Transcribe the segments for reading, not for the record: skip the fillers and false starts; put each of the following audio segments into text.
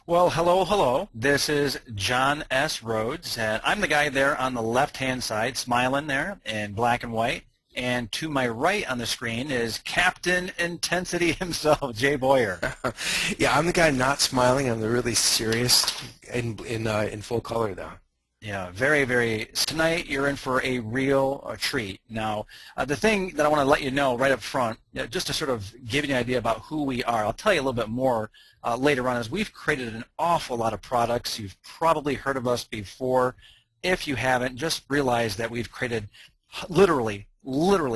Well, hello, hello. This is John S. Rhodes, and I'm the guy there on the left-hand side, smiling there in black and white. And to my right on the screen is Captain Intensity himself, Jay Boyer. Yeah, I'm the guy not smiling. I'm the really serious in full color though. Yeah, very, very. Tonight you're in for a real treat. Now, the thing that I want to let you know right up front, just to sort of give you an idea about who we are, I'll tell you a little bit more later on, is we've created an awful lot of products. You've probably heard of us before. If you haven't, just realize that we've created literally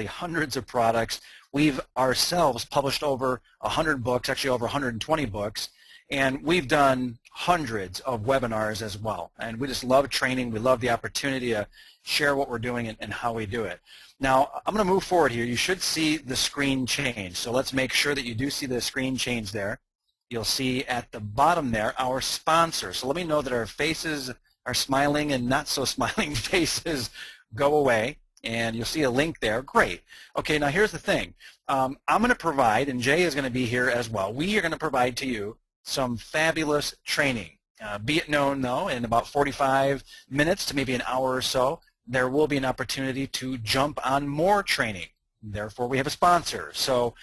hundreds of products. We've ourselves published over 100 books, actually over 120 books. And we've done hundreds of webinars as well. And we just love training. We love the opportunity to share what we're doing and how we do it. Now, I'm going to move forward here. You should see the screen change. So let's make sure that you do see the screen change there. You'll see at the bottom there our sponsor. So let me know that our faces, our smiling and not so smiling faces go away. And you'll see a link there. Great. Okay, now here's the thing. I'm going to provide, and Jay is going to be here as well, we are going to provide to you some fabulous training. Be it known, though, in about 45 minutes to maybe an hour or so, there will be an opportunity to jump on more training. Therefore, we have a sponsor. So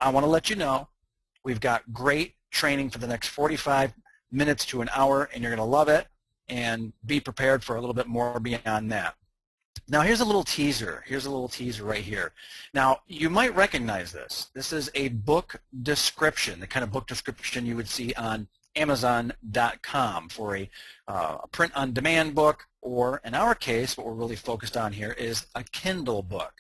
I want to let you know, we've got great training for the next 45 minutes to an hour, and you're going to love it, and be prepared for a little bit more beyond that. Now here's a little teaser. Here's a little teaser right here. Now you might recognize this. This is a book description, the kind of book description you would see on Amazon.com for a print-on-demand book, or in our case, what we're really focused on here is a Kindle book.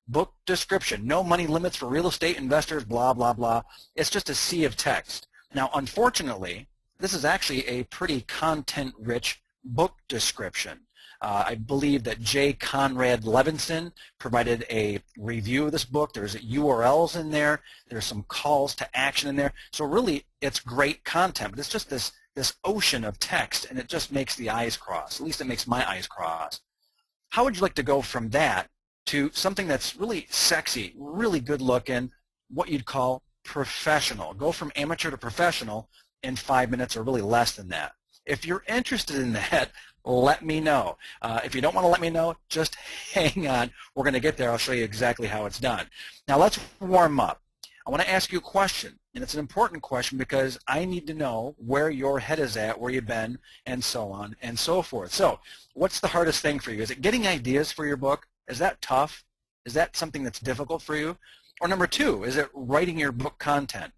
Book description, no money limits for real estate investors, blah, blah, blah. It's just a sea of text. Now unfortunately, this is actually a pretty content-rich book description. I believe that J. Conrad Levinson provided a review of this book. There's URLs in there. There's some calls to action in there. So really, it's great content, but it's just this ocean of text, and it just makes the eyes cross. At least it makes my eyes cross. How would you like to go from that to something that's really sexy, really good looking, what you'd call professional? Go from amateur to professional in 5 minutes, or really less than that. If you're interested in that, let me know. If you don't want to let me know, just hang on. We're going to get there. I'll show you exactly how it's done. Now let's warm up. I want to ask you a question, and it's an important question because I need to know where your head is at, where you've been, and so on and so forth. So what's the hardest thing for you? Is it getting ideas for your book? Is that tough? Is that something that's difficult for you? Or number two, is it writing your book content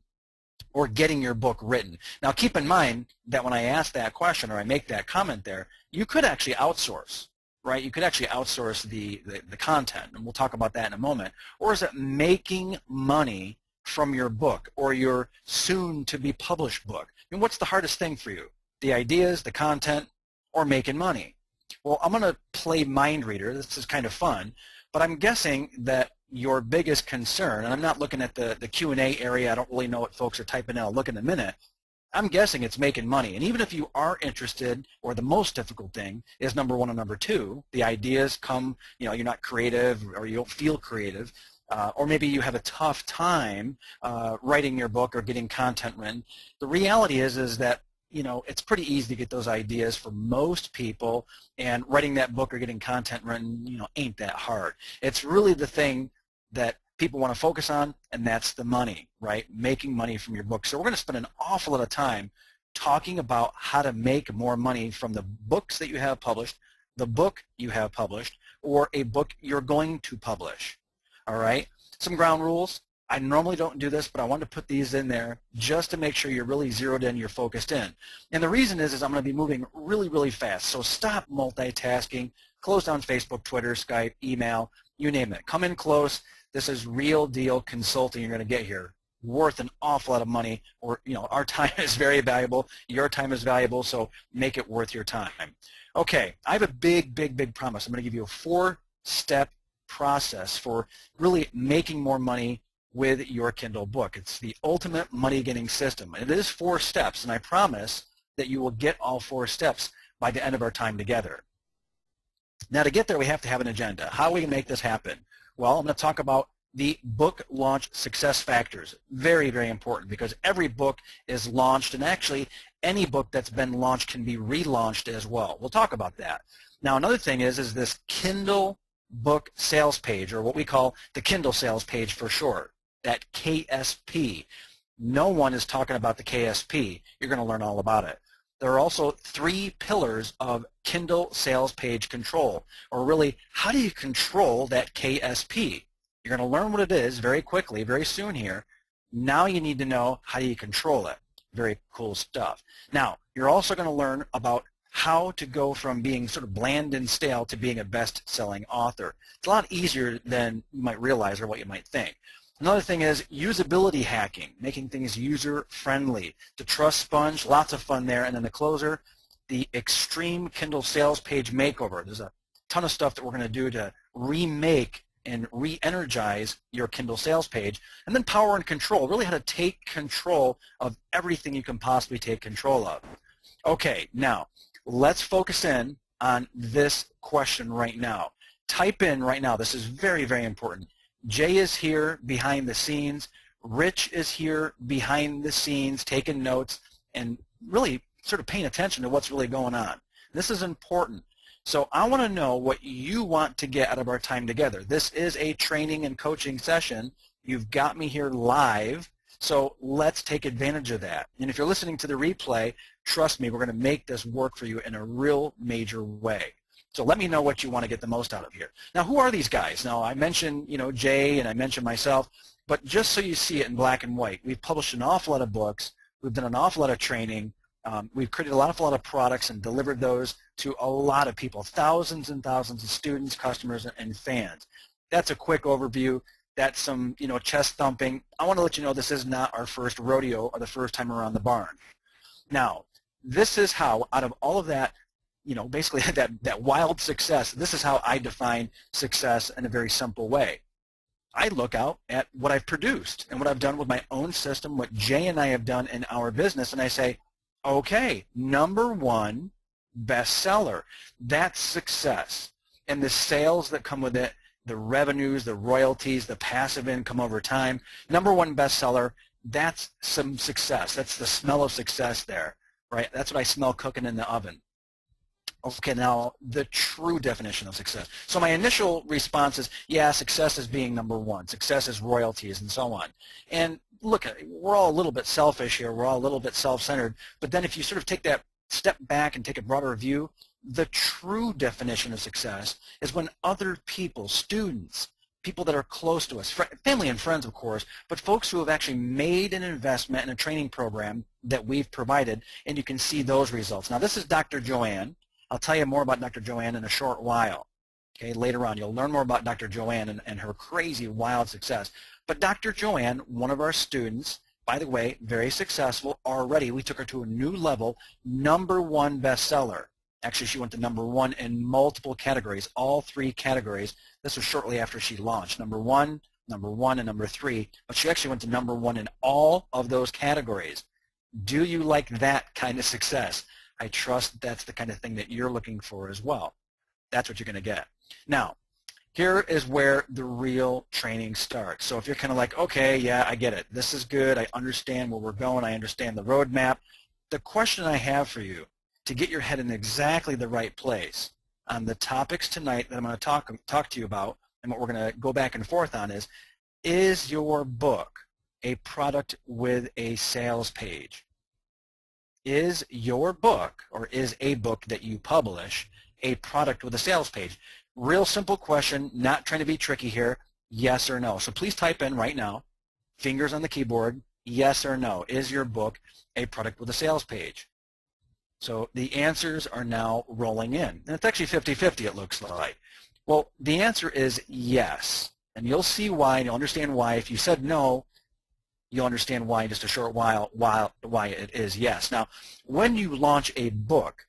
or getting your book written? Now keep in mind that when I ask that question or I make that comment there, you could actually outsource, right? You could actually outsource the content, and we'll talk about that in a moment. Or is it making money from your book or your soon-to-be published book? I mean, what's the hardest thing for you? The ideas, the content, or making money? Well, I'm going to play mind reader. This is kind of fun, but I'm guessing that your biggest concern, and I'm not looking at the Q&A area, I don't really know what folks are typing in, I'll look in a minute. I'm guessing it's making money. And even if you are interested, or the most difficult thing is number one and number two, the ideas come, you're not creative, or you don't feel creative, or maybe you have a tough time writing your book or getting content written. The reality is that it's pretty easy to get those ideas for most people, and writing that book or getting content written, ain't that hard. It's really the thing that people want to focus on, and that's the money, right? Making money from your book. So we're going to spend an awful lot of time talking about how to make more money from the books that you have published, the book you have published, or a book you're going to publish. All right? Some ground rules. I normally don't do this, but I want to put these in there just to make sure you're really zeroed in, you're focused in. And the reason is I'm going to be moving really, really fast. So stop multitasking. Close down Facebook, Twitter, Skype, email, you name it. Come in close. This is real deal consulting you're going to get here. Worth an awful lot of money, or our time is very valuable. Your time is valuable, so make it worth your time. Okay, I have a big, big, big promise. I'm going to give you a 4-step process for really making more money with your Kindle book. It's the ultimate money-getting system. It is 4 steps, and I promise that you will get all 4 steps by the end of our time together. Now, to get there, we have to have an agenda. How are we going to make this happen? Well, I'm going to talk about the book launch success factors. Very, very important because every book is launched, and actually any book that's been launched can be relaunched as well. We'll talk about that. Now another thing is this Kindle book sales page, or what we call the Kindle sales page for short, that KSP. No one is talking about the KSP. You're going to learn all about it. There are also 3 pillars of Kindle sales page control, or really, how do you control that KSP? You're going to learn what it is very quickly, very soon here. Now you need to know how do you control it. Very cool stuff. Now, you're also going to learn about how to go from being sort of bland and stale to being a best-selling author. It's a lot easier than you might realize or what you might think. Another thing is usability hacking, making things user-friendly. The Trust Sponge, lots of fun there. And then the closer, the Extreme Kindle Sales Page Makeover. There's a ton of stuff that we're going to do to remake and re-energize your Kindle sales page. And then power and control, really how to take control of everything you can possibly take control of. Okay, now let's focus in on this question right now. Type in right now, this is very, very important. Jay is here behind the scenes. Rich is here behind the scenes taking notes and really sort of paying attention to what's really going on. This is important. So I want to know what you want to get out of our time together. This is a training and coaching session. You've got me here live, so let's take advantage of that. And if you're listening to the replay, trust me, we're going to make this work for you in a real major way. So let me know what you want to get the most out of here. Now, who are these guys? Now, I mentioned, Jay, and I mentioned myself, but just so you see it in black and white, we've published an awful lot of books. We've done an awful lot of training. We've created an awful lot of products and delivered those to a lot of people, thousands and thousands of students, customers, and fans. That's a quick overview. That's some, chest thumping. I want to let you know this is not our first rodeo or the first time around the barn. Now, this is how, out of all of that, basically that wild success, this is how I define success in a very simple way. I look out at what I've produced and what I've done with my own system, what Jay and I have done in our business, and I say, okay, #1 bestseller. That's success. And the sales that come with it, the revenues, the royalties, the passive income over time, #1 bestseller, that's some success. That's the smell of success there, right? That's what I smell cooking in the oven. Okay, now the true definition of success. So my initial response is, yeah, success is being #1. Success is royalties and so on. And look, we're all a little bit selfish here. We're all a little bit self-centered. But then if you sort of take that step back and take a broader view, the true definition of success is when other people, students, people that are close to us, family and friends, of course, but folks who have actually made an investment in a training program that we've provided, and you can see those results. Now, this is Dr. Joanne. I'll tell you more about Dr. Joanne in a short while. Okay, later on, you'll learn more about Dr. Joanne and her crazy, wild success. But Dr. Joanne, one of our students, by the way, very successful already. We took her to a new level, #1 bestseller. Actually, she went to #1 in multiple categories, all 3 categories. This was shortly after she launched, #1, #1, and #3. But she actually went to #1 in all of those categories. Do you like that kind of success? I trust that's the kind of thing that you're looking for as well. That's what you're going to get. Now, here is where the real training starts. So if you're kind of like, okay, yeah, I get it. This is good. I understand where we're going. I understand the roadmap. The question I have for you to get your head in exactly the right place on the topics tonight that I'm going to talk to you about and what we're going to go back and forth on is your book a product with a sales page? Is your book, or is a book that you publish, a product with a sales page? Real simple question, not trying to be tricky here, yes or no. So please type in right now, fingers on the keyboard, yes or no. Is your book a product with a sales page? So the answers are now rolling in. And it's actually 50-50 it looks like. Well, the answer is yes. And you'll see why, and you'll understand why. If you said no, you'll understand why in just a short while why it is yes. Now, when you launch a book,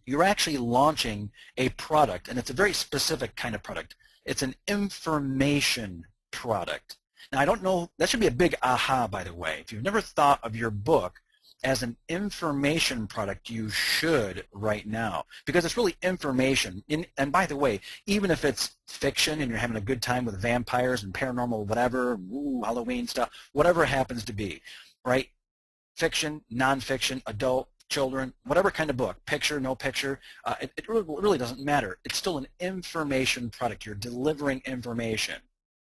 you're actually launching a product, and it's a very specific kind of product. It's an information product. Now, I don't know, that should be a big aha, by the way. If you've never thought of your book As an information product, you should right now, because it's really information. And by the way, even if it's fiction and you're having a good time with vampires and paranormal whatever, Halloween stuff, whatever it happens to be, right? Fiction, nonfiction, adult, children, whatever kind of book, picture, no picture, it really doesn't matter. It's still an information product. You're delivering information.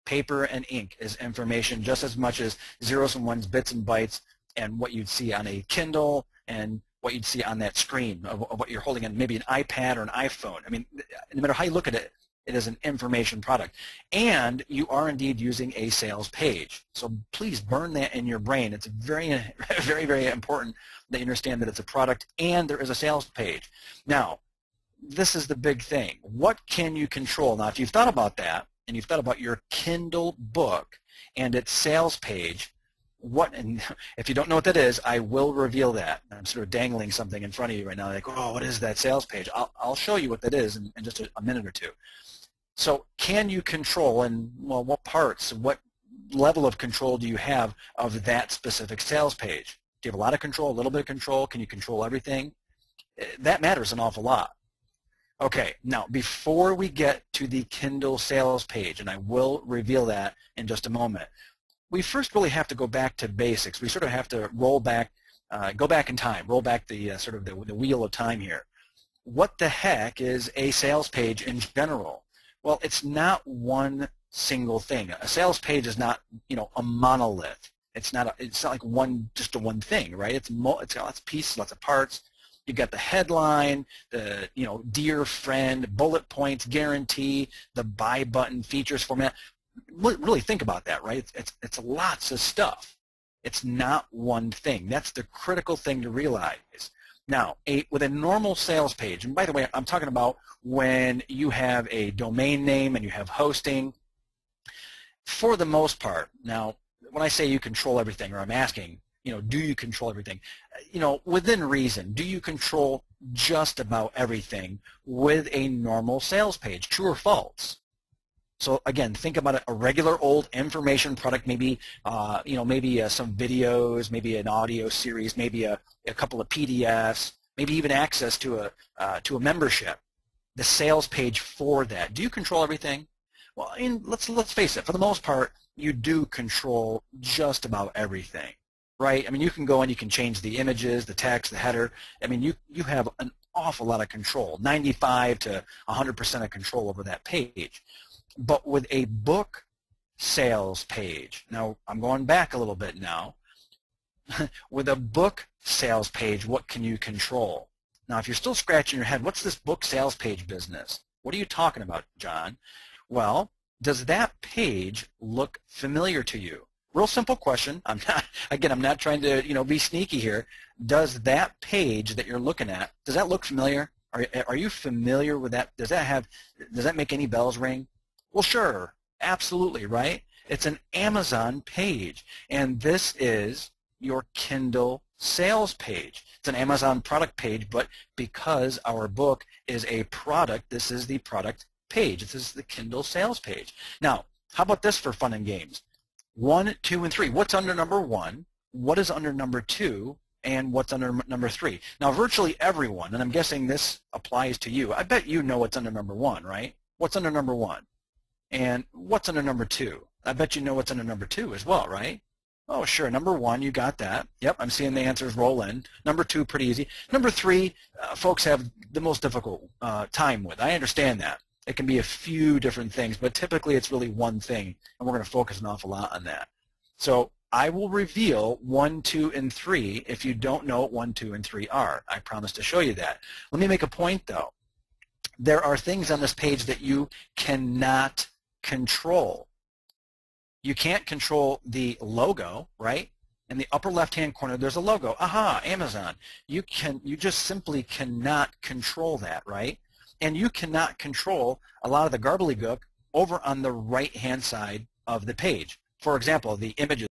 Paper and ink is information just as much as zeros and ones, bits and bytes, and what you'd see on a Kindle and what you'd see on that screen of what you're holding on, maybe an iPad or an iPhone. I mean, no matter how you look at it, it is an information product. And you are indeed using a sales page. So please burn that in your brain. It's very, very, very important that you understand that it's a product and there is a sales page. Now, this is the big thing. What can you control? Now, if you've thought about that and you've thought about your Kindle book and its sales page, and if you don't know what that is, I will reveal that. I'm sort of dangling something in front of you right now, like, oh, what is that sales page? I'll show you what that is in just a minute or two. So can you control, and well, what parts, what level of control do you have of that specific sales page? Do you have a lot of control, a little bit of control? Can you control everything? That matters an awful lot. Okay, now before we get to the Kindle sales page, and I will reveal that in just a moment, we first really have to go back to basics. We sort of have to roll back, go back in time, roll back the sort of the wheel of time here. What the heck is a sales page in general? Well, it's not one single thing. A sales page is not, a monolith. It's not like just one thing, right? It's got lots of pieces, lots of parts. You've got the headline, the dear friend, bullet points, guarantee, the buy button, features, format. Really think about that, right? It's lots of stuff. It's not one thing. That's the critical thing to realize. Now, with a normal sales page, and by the way, I'm talking about when you have a domain name and you have hosting, for the most part. Now, when I say you control everything, or I'm asking, do you control everything? Within reason, do you control just about everything with a normal sales page? True or false? So again, think about a regular old information product, maybe maybe some videos, maybe an audio series, maybe a couple of PDFs, maybe even access to a membership. The sales page for that. Do you control everything? Well, let's face it. For the most part, you do control just about everything, right? I mean, you can go and you can change the images, the text, the header. I mean, you have an awful lot of control, 95 to 100% of control over that page. But with a book sales page, now I'm going back a little bit now, with a book sales page, what can you control? Now, if you're still scratching your head, what's this book sales page business? What are you talking about, John? Well, does that page look familiar to you? Real simple question. I'm not trying to be sneaky here. Does that page that you're looking at, does that look familiar? Are you familiar with that? Does that make any bells ring? Well, sure, absolutely, right? It's an Amazon page, and this is your Kindle sales page. It's an Amazon product page, but because our book is a product, this is the product page. This is the Kindle sales page. Now, how about this for fun and games? 1, 2, and 3. What's under number 1? What is under number 2? And what's under number 3? Now, virtually everyone, and I'm guessing this applies to you, I bet you know what's under number 1, right? What's under number 1? And what's under number 2? I bet you know what's under number 2 as well, right? Oh, sure. Number 1, you got that. Yep, I'm seeing the answers roll in. Number 2, pretty easy. Number 3, folks have the most difficult time with. I understand that. It can be a few different things, but typically it's really one thing, and we're going to focus an awful lot on that. So I will reveal 1, 2, and 3 if you don't know what 1, 2, and 3 are. I promise to show you that. Let me make a point, though. There are things on this page that you cannot control. You can't control the logo, right? In the upper left-hand corner, there's a logo. Aha, Amazon. You just simply cannot control that, right? And you cannot control a lot of the gobbledygook over on the right-hand side of the page. For example, the images.